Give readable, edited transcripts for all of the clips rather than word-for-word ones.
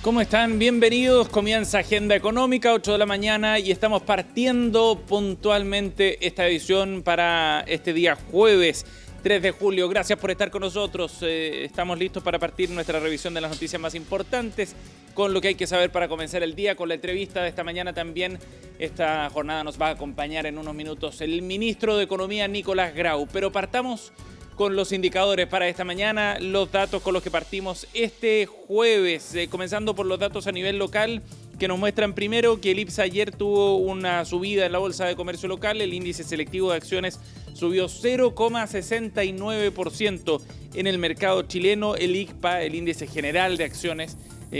¿Cómo están? Bienvenidos. Comienza Agenda Económica, 8 de la mañana, y estamos partiendo puntualmente esta edición para este día jueves 3 de julio. Gracias por estar con nosotros. Estamos listos para partir nuestra revisión de las noticias más importantes, con lo que hay que saber para comenzar el día, con la entrevista de esta mañana también. Esta jornada nos va a acompañar en unos minutos el ministro de Economía, Nicolás Grau. Pero partamos con los indicadores para esta mañana, los datos con los que partimos este jueves, comenzando por los datos a nivel local, que nos muestran primero que el IPSA ayer tuvo una subida en la Bolsa de Comercio Local. El índice selectivo de acciones subió 0,69% en el mercado chileno. El ICPA, el índice general de acciones,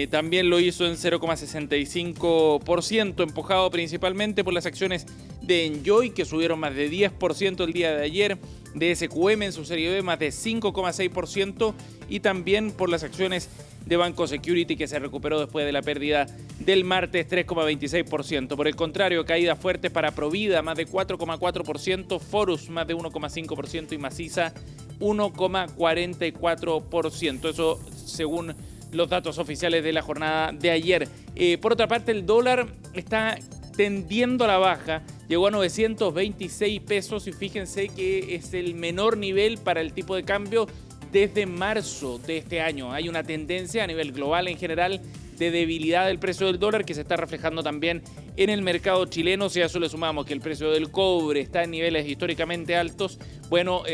también lo hizo en 0,65%, empujado principalmente por las acciones de Enjoy, que subieron más de 10% el día de ayer, de SQM en su serie B más de 5,6%, y también por las acciones de Banco Security, que se recuperó después de la pérdida del martes, 3,26%. Por el contrario, caídas fuertes para Provida, más de 4,4%, Forus más de 1,5% y Maciza 1,44%. Eso según los datos oficiales de la jornada de ayer. Por otra parte, el dólar está tendiendo a la baja, llegó a 926 pesos y fíjense que es el menor nivel para el tipo de cambio desde marzo de este año. Hay una tendencia a nivel global en general de debilidad del precio del dólar, que se está reflejando también en el mercado chileno. Si a eso le sumamos que el precio del cobre está en niveles históricamente altos, bueno,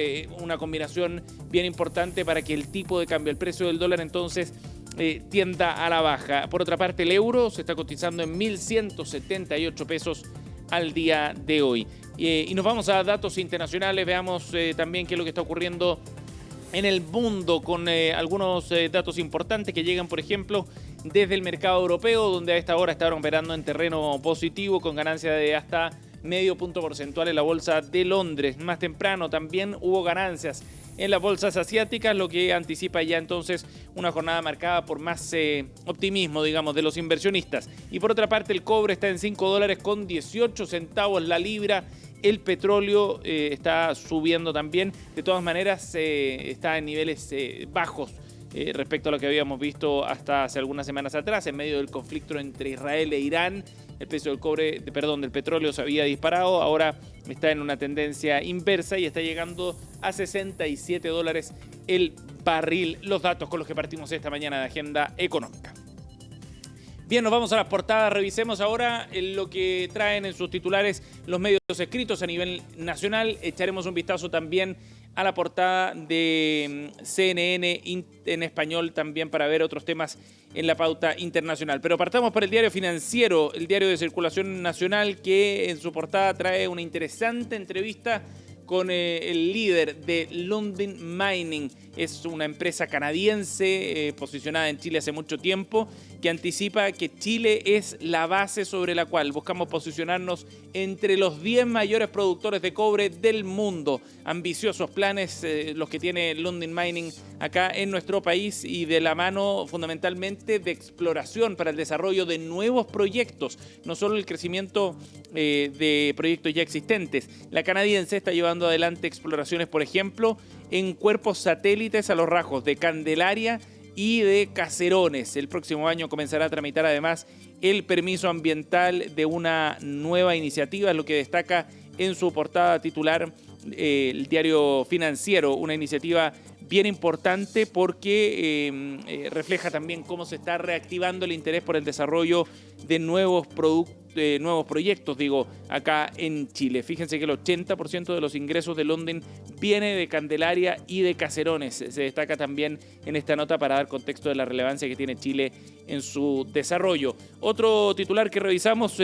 una combinación bien importante para que el tipo de cambio, el precio del dólar, entonces tienda a la baja. Por otra parte, el euro se está cotizando en 1.178 pesos al día de hoy. Y nos vamos a datos internacionales. Veamos también qué es lo que está ocurriendo en el mundo con algunos datos importantes que llegan, por ejemplo, desde el mercado europeo, donde a esta hora están operando en terreno positivo con ganancia de hasta medio punto porcentual en la bolsa de Londres. Más temprano también hubo ganancias en las bolsas asiáticas, lo que anticipa ya entonces una jornada marcada por más optimismo, digamos, de los inversionistas. Y por otra parte, el cobre está en $5.18 la libra. El petróleo está subiendo también. De todas maneras, está en niveles bajos respecto a lo que habíamos visto hasta hace algunas semanas atrás, en medio del conflicto entre Israel e Irán. El precio del petróleo se había disparado, ahora está en una tendencia inversa y está llegando a $67 el barril. Los datos con los que partimos esta mañana de Agenda Económica. Bien, nos vamos a las portadas. Revisemos ahora lo que traen en sus titulares los medios escritos a nivel nacional. Echaremos un vistazo también a la portada de CNN en español también para ver otros temas en la pauta internacional. Pero partamos por el Diario Financiero, el diario de circulación nacional, que en su portada trae una interesante entrevista con el líder de Lundin Mining. Es una empresa canadiense posicionada en Chile hace mucho tiempo, que anticipa que Chile es la base sobre la cual buscamos posicionarnos entre los 10 mayores productores de cobre del mundo. Ambiciosos planes los que tiene Lundin Mining acá en nuestro país, y de la mano fundamentalmente de exploración para el desarrollo de nuevos proyectos, no solo el crecimiento de proyectos ya existentes. La canadiense está llevando adelante exploraciones, por ejemplo, en cuerpos satélites a los rasgos de Candelaria y de Caserones. El próximo año comenzará a tramitar además el permiso ambiental de una nueva iniciativa, lo que destaca en su portada titular el Diario Financiero, una iniciativa bien importante porque refleja también cómo se está reactivando el interés por el desarrollo de nuevos proyectos, acá en Chile. Fíjense que el 80% de los ingresos de Lundin viene de Candelaria y de Caserones. Se destaca también en esta nota para dar contexto de la relevancia que tiene Chile en su desarrollo. Otro titular que revisamos,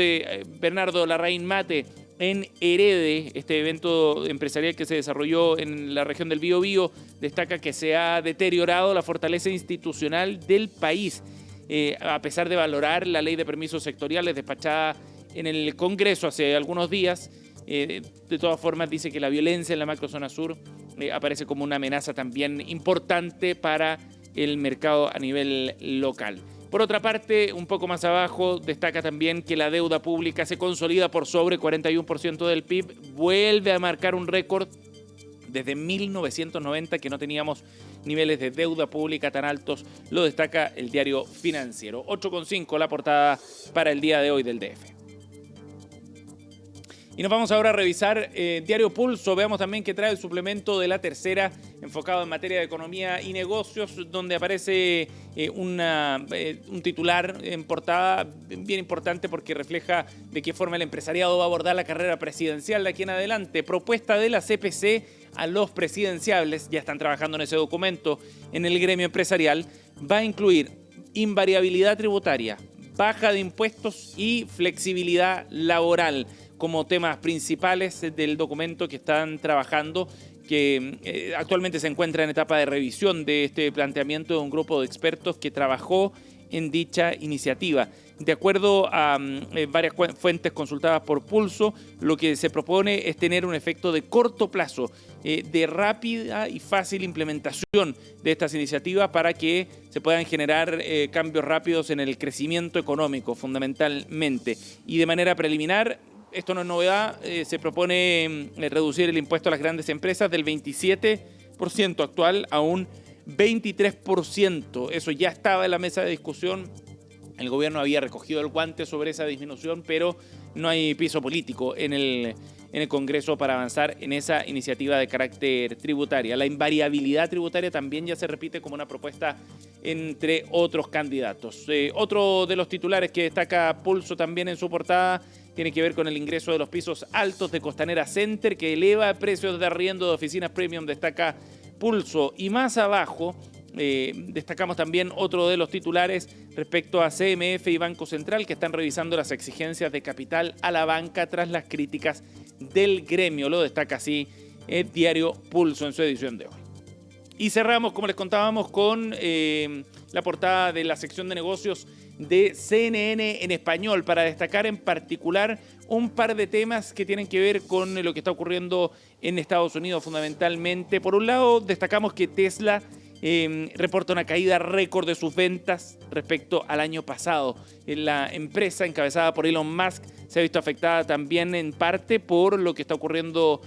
Bernardo Larraín Mate, en Herede, este evento empresarial que se desarrolló en la región del Biobío, destaca que se ha deteriorado la fortaleza institucional del país. A pesar de valorar la ley de permisos sectoriales despachada en el Congreso hace algunos días, de todas formas dice que la violencia en la macrozona sur aparece como una amenaza también importante para el mercado a nivel local. Por otra parte, un poco más abajo, destaca también que la deuda pública se consolida por sobre 41% del PIB, vuelve a marcar un récord Desde 1990 que no teníamos niveles de deuda pública tan altos, lo destaca el diario Financiero. 8,5 la portada para el día de hoy del DF. Y nos vamos ahora a revisar Diario Pulso. Veamos también que trae el suplemento de La Tercera, enfocado en materia de economía y negocios, donde aparece un titular en portada bien importante porque refleja de qué forma el empresariado va a abordar la carrera presidencial de aquí en adelante. Propuesta de la CPC a los presidenciables, ya están trabajando en ese documento en el gremio empresarial, va a incluir invariabilidad tributaria, baja de impuestos y flexibilidad laboral como temas principales del documento que están trabajando, que actualmente se encuentra en etapa de revisión de este planteamiento de un grupo de expertos que trabajó en dicha iniciativa. De acuerdo a varias fuentes consultadas por Pulso, lo que se propone es tener un efecto de corto plazo, de rápida y fácil implementación de estas iniciativas para que se puedan generar cambios rápidos en el crecimiento económico, fundamentalmente. Y de manera preliminar, esto no es novedad, se propone reducir el impuesto a las grandes empresas del 27% actual a un 23%. Eso ya estaba en la mesa de discusión. El gobierno había recogido el guante sobre esa disminución, pero no hay piso político en el Congreso para avanzar en esa iniciativa de carácter tributaria. La invariabilidad tributaria también ya se repite como una propuesta entre otros candidatos. Otro de los titulares que destaca Pulso también en su portada tiene que ver con el ingreso de los pisos altos de Costanera Center, que eleva precios de arriendo de oficinas premium, destaca Pulso. Y más abajo destacamos también otro de los titulares respecto a CMF y Banco Central, que están revisando las exigencias de capital a la banca tras las críticas del gremio. Lo destaca así el diario Pulso en su edición de hoy. Y cerramos, como les contábamos, con la portada de la sección de negocios de CNN en español, para destacar en particular un par de temas que tienen que ver con lo que está ocurriendo en Estados Unidos fundamentalmente. Por un lado, destacamos que Tesla reporta una caída récord de sus ventas respecto al año pasado. La empresa encabezada por Elon Musk se ha visto afectada también en parte por lo que está ocurriendo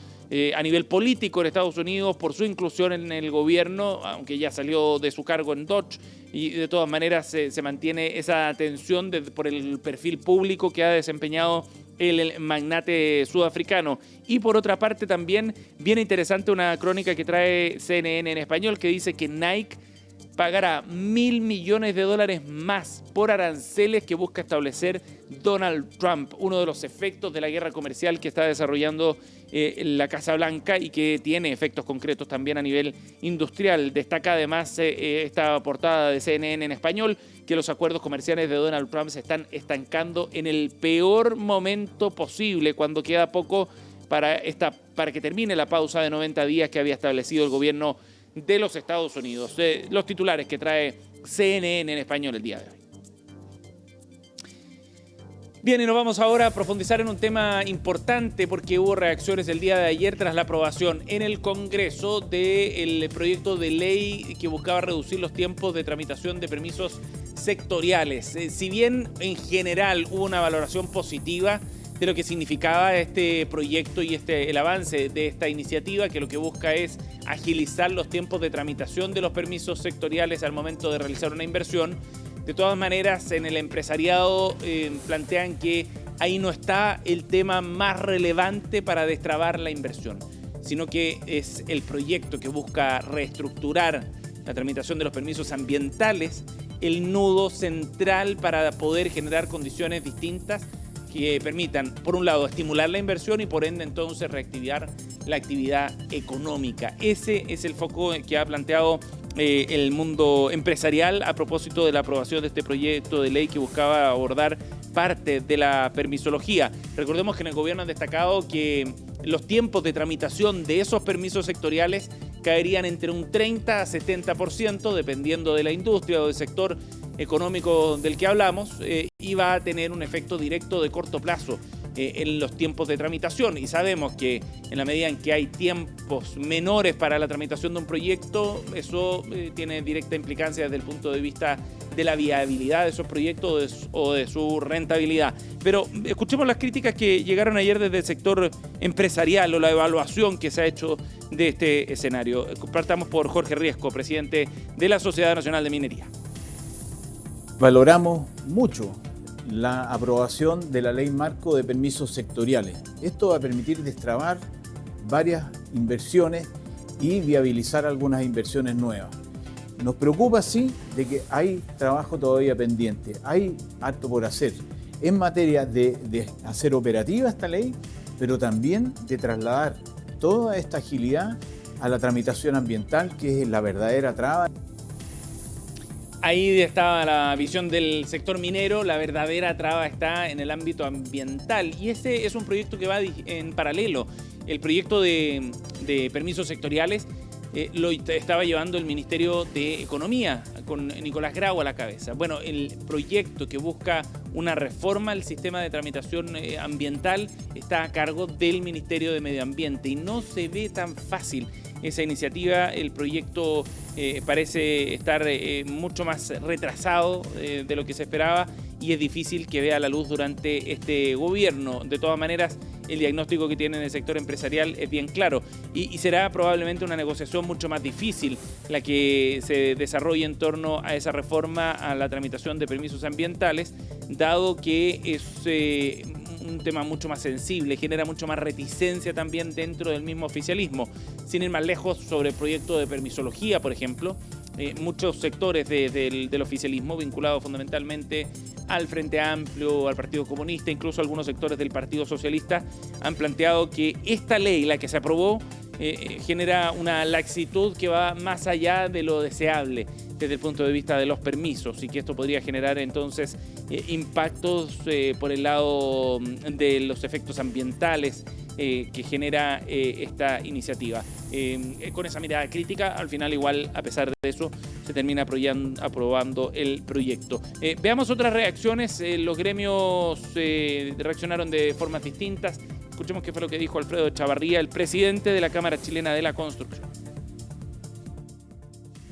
a nivel político en Estados Unidos, por su inclusión en el gobierno, aunque ya salió de su cargo en Dodge, y de todas maneras se mantiene esa tensión por el perfil público que ha desempeñado el magnate sudafricano. Y por otra parte también viene interesante una crónica que trae CNN en español que dice que Nike pagará $1.000 millones más por aranceles que busca establecer Donald Trump, uno de los efectos de la guerra comercial que está desarrollando la Casa Blanca y que tiene efectos concretos también a nivel industrial. Destaca además esta portada de CNN en español que los acuerdos comerciales de Donald Trump se están estancando en el peor momento posible, cuando queda poco para que termine la pausa de 90 días que había establecido el gobierno de los Estados Unidos. Los titulares que trae CNN en español el día de hoy. Bien, y nos vamos ahora a profundizar en un tema importante porque hubo reacciones el día de ayer tras la aprobación en el Congreso del proyecto de ley que buscaba reducir los tiempos de tramitación de permisos sectoriales. Si bien en general hubo una valoración positiva de lo que significaba este proyecto y el avance de esta iniciativa, que lo que busca es agilizar los tiempos de tramitación de los permisos sectoriales al momento de realizar una inversión. De todas maneras, en el empresariado plantean que ahí no está el tema más relevante para destrabar la inversión, sino que es el proyecto que busca reestructurar la tramitación de los permisos ambientales, el nudo central para poder generar condiciones distintas que permitan, por un lado, estimular la inversión y por ende entonces reactivar la actividad económica. Ese es el foco que ha planteado el mundo empresarial a propósito de la aprobación de este proyecto de ley que buscaba abordar parte de la permisología. Recordemos que en el gobierno han destacado que los tiempos de tramitación de esos permisos sectoriales caerían entre un 30 a 70%, dependiendo de la industria o del sector económico del que hablamos, y va a tener un efecto directo de corto plazo. en los tiempos de tramitación. Y sabemos que en la medida en que hay tiempos menores para la tramitación de un proyecto, eso tiene directa implicancia desde el punto de vista de la viabilidad de esos proyectos o de su rentabilidad. Pero escuchemos las críticas que llegaron ayer desde el sector empresarial o la evaluación que se ha hecho de este escenario. Partamos por Jorge Riesco, presidente de la Sociedad Nacional de Minería. Valoramos mucho la aprobación de la Ley Marco de Permisos Sectoriales. Esto va a permitir destrabar varias inversiones y viabilizar algunas inversiones nuevas. Nos preocupa, sí, de que hay trabajo todavía pendiente, hay harto por hacer en materia de hacer operativa esta ley, pero también de trasladar toda esta agilidad a la tramitación ambiental, que es la verdadera traba. Ahí estaba la visión del sector minero, la verdadera traba está en el ámbito ambiental y ese es un proyecto que va en paralelo. El proyecto de permisos sectoriales lo estaba llevando el Ministerio de Economía, con Nicolás Grau a la cabeza. Bueno, el proyecto que busca una reforma al sistema de tramitación ambiental está a cargo del Ministerio de Medio Ambiente y no se ve tan fácil esa iniciativa. El proyecto parece estar mucho más retrasado de lo que se esperaba y es difícil que vea la luz durante este gobierno. De todas maneras, el diagnóstico que tiene en el sector empresarial es bien claro y será probablemente una negociación mucho más difícil la que se desarrolle en torno a esa reforma a la tramitación de permisos ambientales, dado que es un tema mucho más sensible, genera mucho más reticencia también dentro del mismo oficialismo. Sin ir más lejos, sobre el proyecto de permisología, por ejemplo, muchos sectores del oficialismo, vinculados fundamentalmente al Frente Amplio, al Partido Comunista, incluso algunos sectores del Partido Socialista, han planteado que esta ley, la que se aprobó, genera una laxitud que va más allá de lo deseable desde el punto de vista de los permisos y que esto podría generar entonces impactos por el lado de los efectos ambientales que genera esta iniciativa. Con esa mirada crítica, al final igual, a pesar de eso, se termina aprobando el proyecto. Veamos otras reacciones. Los gremios reaccionaron de formas distintas. Escuchemos qué fue lo que dijo Alfredo Chavarría, el presidente de la Cámara Chilena de la Construcción.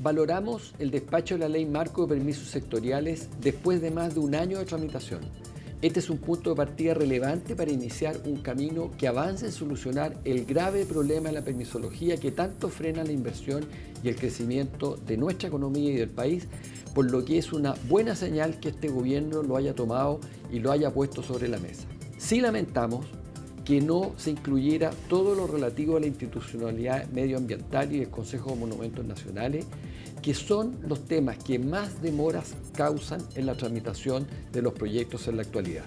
Valoramos el despacho de la Ley Marco de Permisos Sectoriales después de más de un año de tramitación. Este es un punto de partida relevante para iniciar un camino que avance en solucionar el grave problema de la permisología que tanto frena la inversión y el crecimiento de nuestra economía y del país, por lo que es una buena señal que este gobierno lo haya tomado y lo haya puesto sobre la mesa. Sí lamentamos que no se incluyera todo lo relativo a la institucionalidad medioambiental y el Consejo de Monumentos Nacionales, que son los temas que más demoras causan en la tramitación de los proyectos en la actualidad.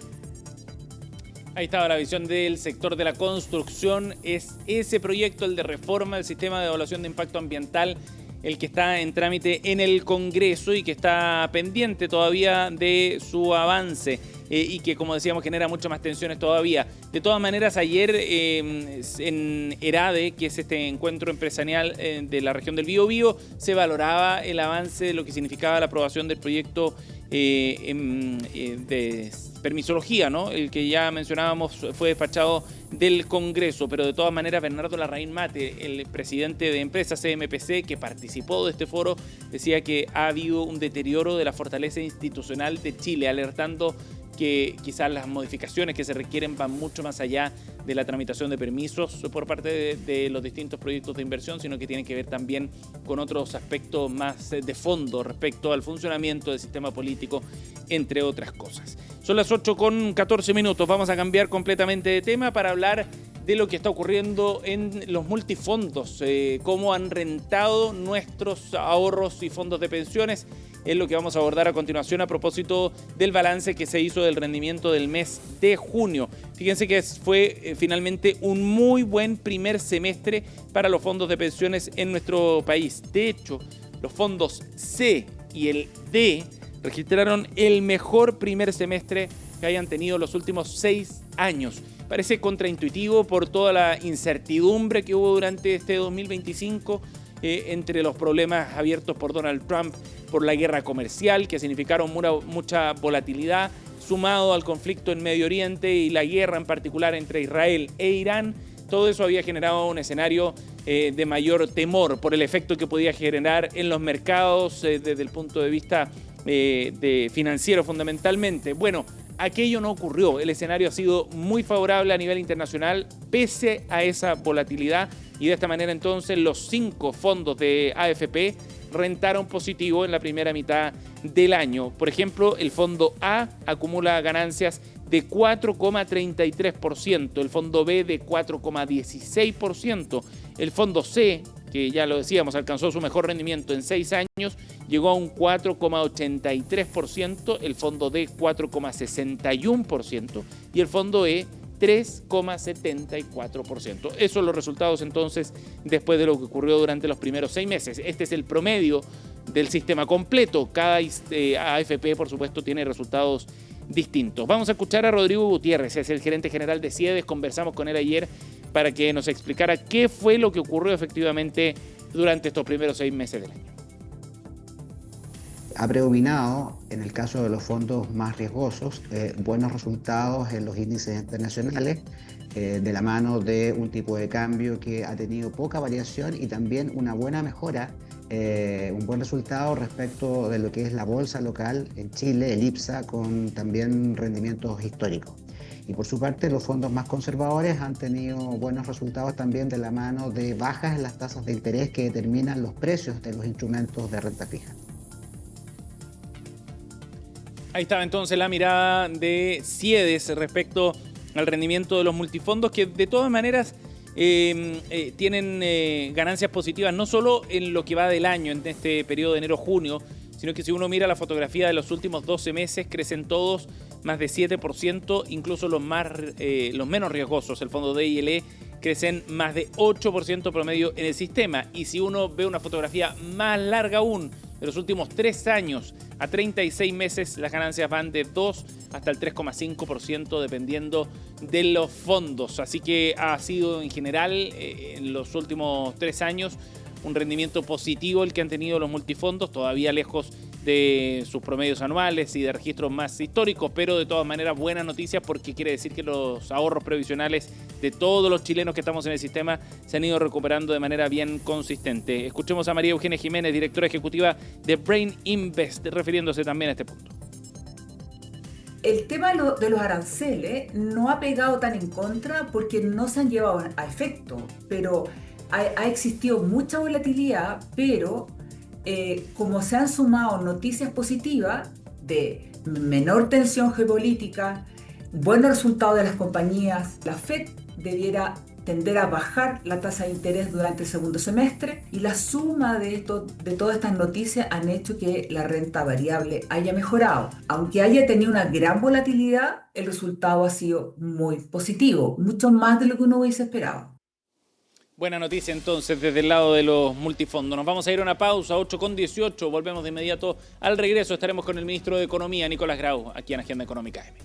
Ahí estaba la visión del sector de la construcción. Es ese proyecto, el de reforma del sistema de evaluación de impacto ambiental, el que está en trámite en el Congreso y que está pendiente todavía de su avance y que, como decíamos, genera muchas más tensiones todavía. De todas maneras, ayer en ERADE, que es este encuentro empresarial de la región del Biobío, se valoraba el avance de lo que significaba la aprobación del proyecto de permisología, ¿no? El que ya mencionábamos fue despachado del Congreso, pero de todas maneras Bernardo Larraín Mate, el presidente de empresa CMPC que participó de este foro, decía que ha habido un deterioro de la fortaleza institucional de Chile, alertando que quizás las modificaciones que se requieren van mucho más allá de la tramitación de permisos por parte de los distintos proyectos de inversión, sino que tienen que ver también con otros aspectos más de fondo respecto al funcionamiento del sistema político, entre otras cosas. Son las 8:14. Vamos a cambiar completamente de tema para hablar de lo que está ocurriendo en los multifondos, cómo han rentado nuestros ahorros y fondos de pensiones. Es lo que vamos a abordar a continuación a propósito del balance que se hizo del rendimiento del mes de junio. Fíjense que fue finalmente un muy buen primer semestre para los fondos de pensiones en nuestro país. De hecho, los fondos C y el D registraron el mejor primer semestre que hayan tenido los últimos 6 años. Parece contraintuitivo por toda la incertidumbre que hubo durante este 2025 entre los problemas abiertos por Donald Trump, por la guerra comercial que significaron mucha volatilidad, sumado al conflicto en Medio Oriente y la guerra en particular entre Israel e Irán, todo eso había generado un escenario de mayor temor por el efecto que podía generar en los mercados desde el punto de vista financiero fundamentalmente. Bueno, aquello no ocurrió. El escenario ha sido muy favorable a nivel internacional pese a esa volatilidad y de esta manera entonces los 5 fondos de AFP rentaron positivo en la primera mitad del año. Por ejemplo, el fondo A acumula ganancias de 4,33%, el fondo B de 4,16%, el fondo C, que ya lo decíamos, alcanzó su mejor rendimiento en 6 años, llegó a un 4,83%, el fondo D 4,61% y el fondo E 3,74%. Esos son los resultados entonces después de lo que ocurrió durante los primeros 6 meses. Este es el promedio del sistema completo. Cada AFP, por supuesto, tiene resultados distintos. Vamos a escuchar a Rodrigo Gutiérrez, es el gerente general de CIEDES. Conversamos con él ayer para que nos explicara qué fue lo que ocurrió efectivamente durante estos primeros 6 meses del año. Ha predominado, en el caso de los fondos más riesgosos, buenos resultados en los índices internacionales, de la mano de un tipo de cambio que ha tenido poca variación y también una buena mejora, un buen resultado respecto de lo que es la bolsa local en Chile, el IPSA, con también rendimientos históricos. Y por su parte, los fondos más conservadores han tenido buenos resultados también de la mano de bajas en las tasas de interés que determinan los precios de los instrumentos de renta fija. Ahí estaba entonces la mirada de CIEDES respecto al rendimiento de los multifondos, que de todas maneras tienen ganancias positivas, no solo en lo que va del año, en este periodo de enero-junio, sino que si uno mira la fotografía de los últimos 12 meses, crecen todos más de 7%, incluso los menos riesgosos, el fondo D y el E, crecen más de 8% promedio en el sistema. Y si uno ve una fotografía más larga aún, de los últimos 3 años a 36 meses, las ganancias van de 2 hasta el 3,5% dependiendo de los fondos. Así que ha sido en general en los últimos 3 años un rendimiento positivo el que han tenido los multifondos, todavía lejos de sus promedios anuales y de registros más históricos, pero de todas maneras buenas noticias porque quiere decir que los ahorros previsionales de todos los chilenos que estamos en el sistema se han ido recuperando de manera bien consistente. Escuchemos a María Eugenia Jiménez, directora ejecutiva de Brain Invest, refiriéndose también a este punto. El tema de los aranceles no ha pegado tan en contra porque no se han llevado a efecto, pero ha existido mucha volatilidad, pero como se han sumado noticias positivas de menor tensión geopolítica, buenos resultados de las compañías, la FED debiera tender a bajar la tasa de interés durante el segundo semestre y la suma de todas estas noticias han hecho que la renta variable haya mejorado. Aunque haya tenido una gran volatilidad, el resultado ha sido muy positivo, mucho más de lo que uno hubiese esperado. Buena noticia entonces desde el lado de los multifondos. Nos vamos a ir a una pausa, 8:18. Volvemos de inmediato al regreso. Estaremos con el ministro de Economía, Nicolás Grau, aquí en Agenda Económica AM.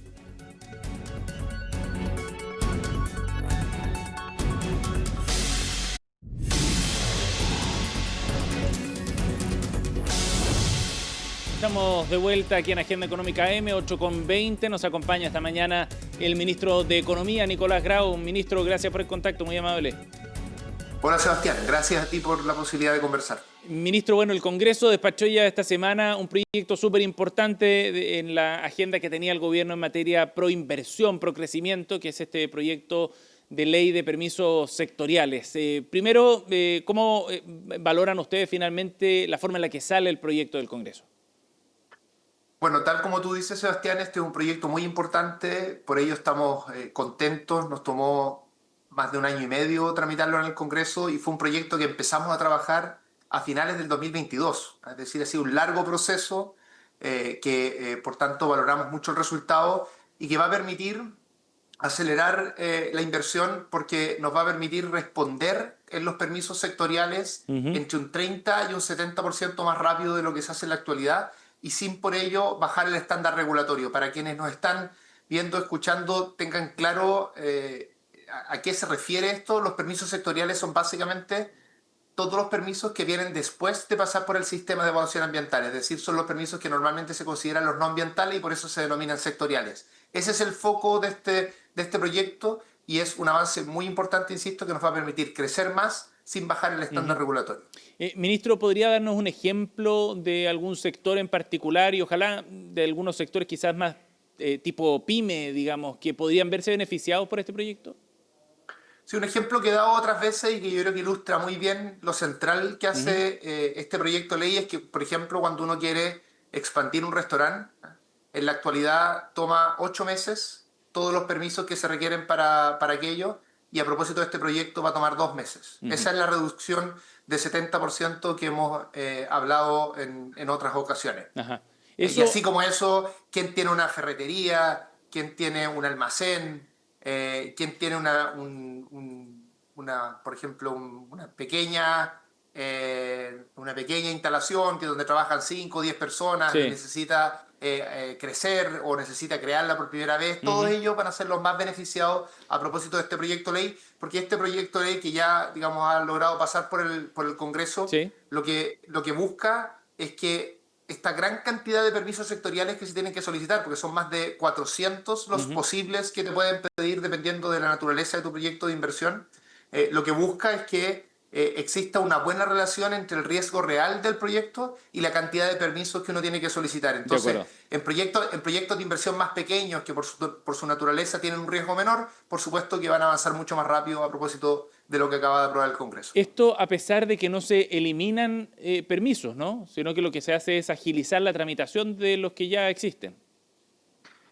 Estamos de vuelta aquí en Agenda Económica AM, 8:20. Nos acompaña esta mañana el ministro de Economía, Nicolás Grau. Ministro, gracias por el contacto, muy amable. Hola Sebastián, gracias a ti por la posibilidad de conversar. Ministro, bueno, el Congreso despachó ya esta semana un proyecto súper importante en la agenda que tenía el gobierno en materia pro inversión, pro crecimiento, que es este proyecto de ley de permisos sectoriales. Primero, ¿cómo valoran ustedes finalmente la forma en la que sale el proyecto del Congreso? Bueno, tal como tú dices, Sebastián, este es un proyecto muy importante, por ello estamos contentos, nos tomó más de 1 año y medio tramitarlo en el Congreso y fue un proyecto que empezamos a trabajar a finales del 2022, es decir, ha sido un largo proceso que por tanto valoramos mucho el resultado y que va a permitir acelerar la inversión porque nos va a permitir responder en los permisos sectoriales entre un 30 y un 70% más rápido de lo que se hace en la actualidad y sin por ello bajar el estándar regulatorio. Para quienes nos están viendo, escuchando, tengan claro a qué se refiere esto. Los permisos sectoriales son básicamente todos los permisos que vienen después de pasar por el sistema de evaluación ambiental, es decir, son los permisos que normalmente se consideran los no ambientales y por eso se denominan sectoriales. Ese es el foco de este proyecto y es un avance muy importante, insisto, que nos va a permitir crecer más sin bajar el estándar regulatorio. Ministro, ¿podría darnos un ejemplo de algún sector en particular y ojalá de algunos sectores quizás más tipo pyme, digamos, que podrían verse beneficiados por este proyecto? Sí, un ejemplo que he dado otras veces y que yo creo que ilustra muy bien lo central que hace este proyecto de ley es que, por ejemplo, cuando uno quiere expandir un restaurante, en la actualidad toma 8 meses todos los permisos que se requieren para aquello y a propósito de este proyecto va a tomar 2 meses. Esa es la reducción de 70% que hemos hablado en otras ocasiones. Ajá. Y así como eso, ¿quién tiene una ferretería? ¿Quién tiene un almacén? ¿Quién tiene por ejemplo, una pequeña instalación que donde trabajan 5 o 10 personas, que necesita crecer o necesita crearla por primera vez? Todos ellos van a ser los más beneficiados a propósito de este proyecto de ley, porque este proyecto de ley que ya, digamos, ha logrado pasar por el Congreso, lo que busca es que esta gran cantidad de permisos sectoriales que se tienen que solicitar, porque son más de 400 los posibles que te pueden pedir dependiendo de la naturaleza de tu proyecto de inversión, lo que busca es que exista una buena relación entre el riesgo real del proyecto y la cantidad de permisos que uno tiene que solicitar. Entonces, en proyectos de inversión más pequeños, que por su naturaleza tienen un riesgo menor, por supuesto que van a avanzar mucho más rápido a propósito de lo que acaba de aprobar el Congreso. Esto a pesar de que no se eliminan permisos, ¿no? Sino que lo que se hace es agilizar la tramitación de los que ya existen.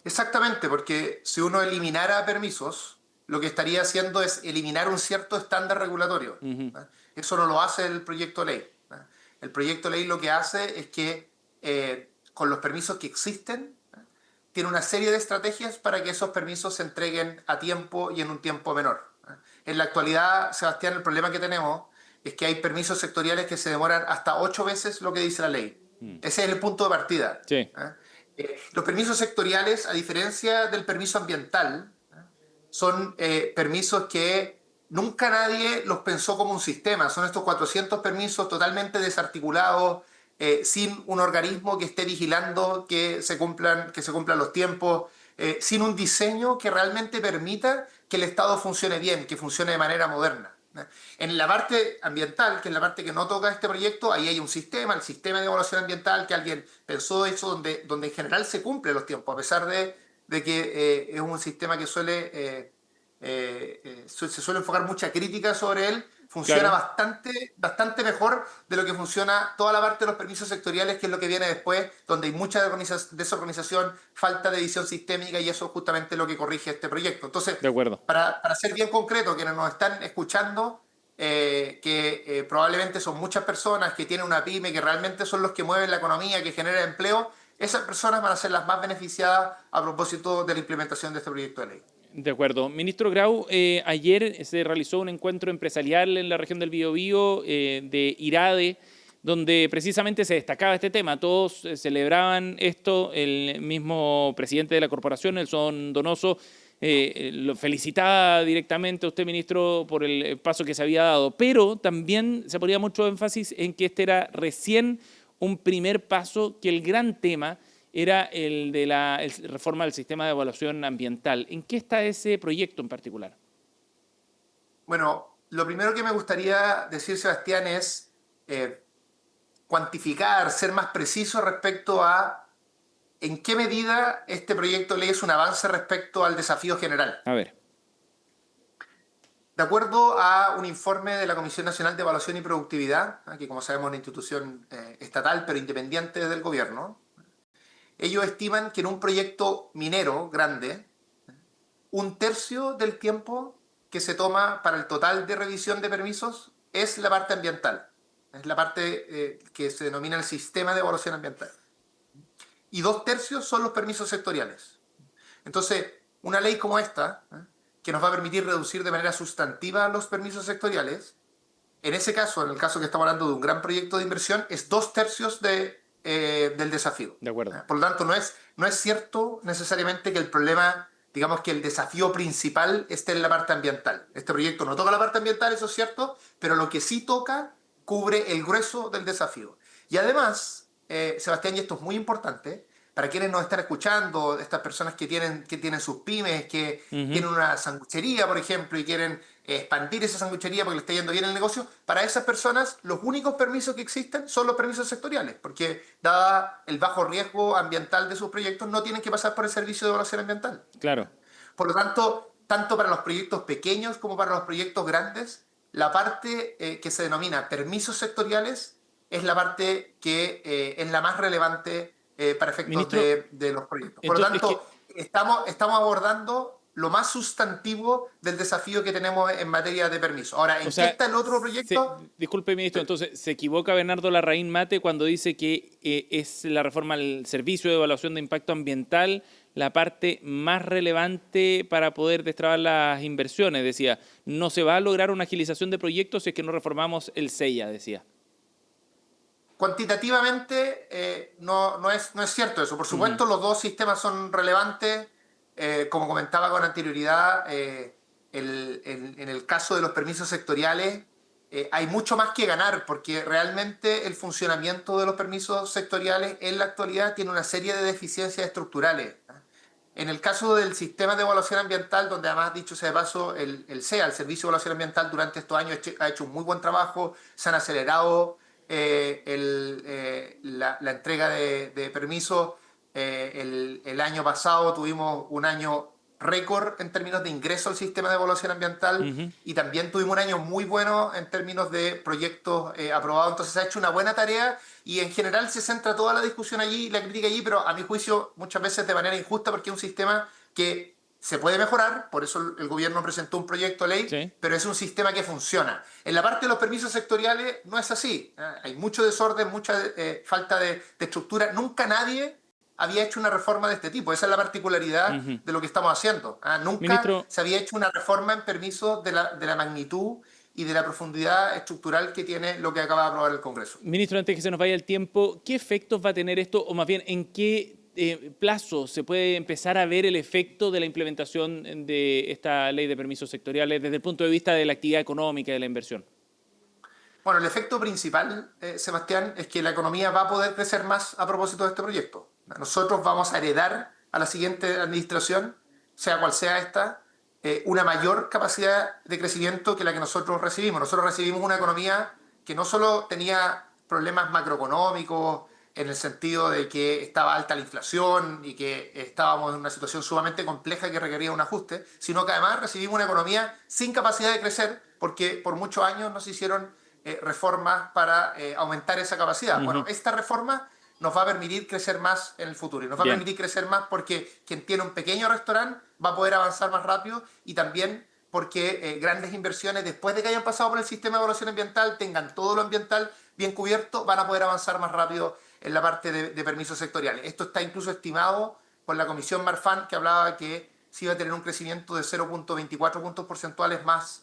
Exactamente, porque si uno eliminara permisos, lo que estaría haciendo es eliminar un cierto estándar regulatorio. Eso no lo hace el proyecto de ley. El proyecto de ley lo que hace es que con los permisos que existen, tiene una serie de estrategias para que esos permisos se entreguen a tiempo y en un tiempo menor. En la actualidad, Sebastián, el problema que tenemos es que hay permisos sectoriales que se demoran hasta 8 veces lo que dice la ley. Ese es el punto de partida. Los permisos sectoriales, a diferencia del permiso ambiental, son permisos que nunca nadie los pensó como un sistema. Son estos 400 permisos totalmente desarticulados, sin un organismo que esté vigilando que se cumplan los tiempos, sin un diseño que realmente permita que el Estado funcione bien, que funcione de manera moderna. En la parte ambiental, que es la parte que no toca este proyecto, ahí hay un sistema, el sistema de evaluación ambiental que alguien pensó eso, donde en general se cumplen los tiempos, a pesar de que es un sistema que se suele enfocar mucha crítica sobre él, funciona bastante mejor de lo que funciona toda la parte de los permisos sectoriales, que es lo que viene después, donde hay mucha desorganización, falta de visión sistémica, y eso es justamente lo que corrige este proyecto. Entonces, para ser bien concreto, quienes nos están escuchando, que probablemente son muchas personas que tienen una pyme, que realmente son los que mueven la economía, que generan empleo, esas personas van a ser las más beneficiadas a propósito de la implementación de este proyecto de ley. De acuerdo. Ministro Grau, ayer se realizó un encuentro empresarial en la región del Biobío de IRADE, donde precisamente se destacaba este tema. Todos celebraban esto. El mismo presidente de la corporación, Nelson Donoso, lo felicitaba directamente a usted, ministro, por el paso que se había dado. Pero también se ponía mucho énfasis en que este era recién un primer paso, que el gran tema era el de la reforma del sistema de evaluación ambiental. ¿En qué está ese proyecto en particular? Bueno, lo primero que me gustaría decir, Sebastián, es cuantificar, ser más preciso respecto a en qué medida este proyecto de ley es un avance respecto al desafío general. A ver. De acuerdo a un informe de la Comisión Nacional de Evaluación y Productividad, que como sabemos es una institución estatal pero independiente del gobierno, ellos estiman que en un proyecto minero grande, 1/3 del tiempo que se toma para el total de revisión de permisos es la parte ambiental. Es la parte que se denomina el sistema de evaluación ambiental. Y 2/3 son los permisos sectoriales. Entonces, una ley como esta, que nos va a permitir reducir de manera sustantiva los permisos sectoriales, en ese caso, en el caso que estamos hablando de un gran proyecto de inversión, es 2/3 del desafío. De acuerdo. Por lo tanto, no es cierto necesariamente que el problema, digamos que el desafío principal esté en la parte ambiental. Este proyecto no toca la parte ambiental, eso es cierto, pero lo que sí toca cubre el grueso del desafío. Y además, Sebastián, y esto es muy importante, para quienes nos están escuchando, estas personas que tienen sus pymes, que tienen una sanguchería, por ejemplo, y quieren expandir esa sanguchería porque le está yendo bien el negocio, para esas personas los únicos permisos que existen son los permisos sectoriales, porque dada el bajo riesgo ambiental de sus proyectos, no tienen que pasar por el servicio de evaluación ambiental. Claro. Por lo tanto, tanto para los proyectos pequeños como para los proyectos grandes, la parte que se denomina permisos sectoriales es la parte que es la más relevante para efectos Ministro, de los proyectos. Por lo tanto, estamos abordando lo más sustantivo del desafío que tenemos en materia de permiso. Ahora, ¿en qué está el otro proyecto? Disculpe, ministro, entonces, ¿se equivoca Bernardo Larraín Mate cuando dice que es la reforma al servicio de evaluación de impacto ambiental la parte más relevante para poder destrabar las inversiones? Decía, no se va a lograr una agilización de proyectos si es que no reformamos el SEIA, decía. Cuantitativamente no es cierto eso. Por supuesto, los dos sistemas son relevantes. Como comentaba con anterioridad, en el caso de los permisos sectoriales hay mucho más que ganar, porque realmente el funcionamiento de los permisos sectoriales en la actualidad tiene una serie de deficiencias estructurales. En el caso del sistema de evaluación ambiental, donde además, dicho sea de paso, el SEA, el Servicio de Evaluación Ambiental, durante estos años ha hecho un muy buen trabajo, se han acelerado la entrega de permisos. El año pasado tuvimos un año récord en términos de ingreso al sistema de evaluación ambiental y también tuvimos un año muy bueno en términos de proyectos aprobados. Entonces se ha hecho una buena tarea y en general se centra toda la discusión allí, la crítica allí, pero a mi juicio muchas veces de manera injusta, porque es un sistema que se puede mejorar, por eso el gobierno presentó un proyecto de ley, sí, pero es un sistema que funciona. En la parte de los permisos sectoriales no es así. Hay mucho desorden, mucha falta de estructura. Nunca nadie había hecho una reforma de este tipo. Esa es la particularidad de lo que estamos haciendo. Nunca, ministro, se había hecho una reforma en permisos de la magnitud y de la profundidad estructural que tiene lo que acaba de aprobar el Congreso. Ministro, antes que se nos vaya el tiempo, ¿qué efectos va a tener esto? O más bien, ¿en qué plazo se puede empezar a ver el efecto de la implementación de esta ley de permisos sectoriales desde el punto de vista de la actividad económica y de la inversión? Bueno, el efecto principal, Sebastián, es que la economía va a poder crecer más a propósito de este proyecto. Nosotros vamos a heredar a la siguiente administración, sea cual sea esta, una mayor capacidad de crecimiento que la que nosotros recibimos. Nosotros recibimos una economía que no solo tenía problemas macroeconómicos, en el sentido de que estaba alta la inflación y que estábamos en una situación sumamente compleja que requería un ajuste, sino que además recibimos una economía sin capacidad de crecer porque por muchos años no se hicieron reformas para aumentar esa capacidad. Bueno, esta reforma nos va a permitir crecer más en el futuro y nos va a permitir crecer más porque quien tiene un pequeño restaurante va a poder avanzar más rápido y también porque grandes inversiones, después de que hayan pasado por el sistema de evaluación ambiental, tengan todo lo ambiental bien cubierto, van a poder avanzar más rápido en la parte de permisos sectoriales. Esto está incluso estimado por la Comisión Marfan, que hablaba que se iba a tener un crecimiento de 0.24 puntos porcentuales más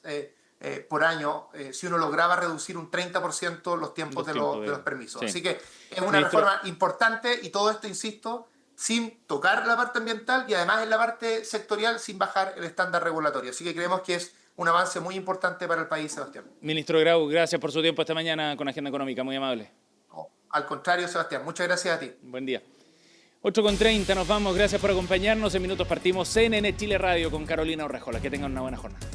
por año si uno lograba reducir un 30% los tiempos de los permisos. Sí. Así que es una reforma importante y todo esto, insisto, sin tocar la parte ambiental y además en la parte sectorial sin bajar el estándar regulatorio. Así que creemos que es un avance muy importante para el país, Sebastián. Ministro Grau, gracias por su tiempo esta mañana con Agenda Económica, muy amable. No, al contrario, Sebastián, muchas gracias a ti. Buen día. 8:30, nos vamos, gracias por acompañarnos. En minutos partimos CNN Chile Radio con Carolina Urrejola. Que tengan una buena jornada.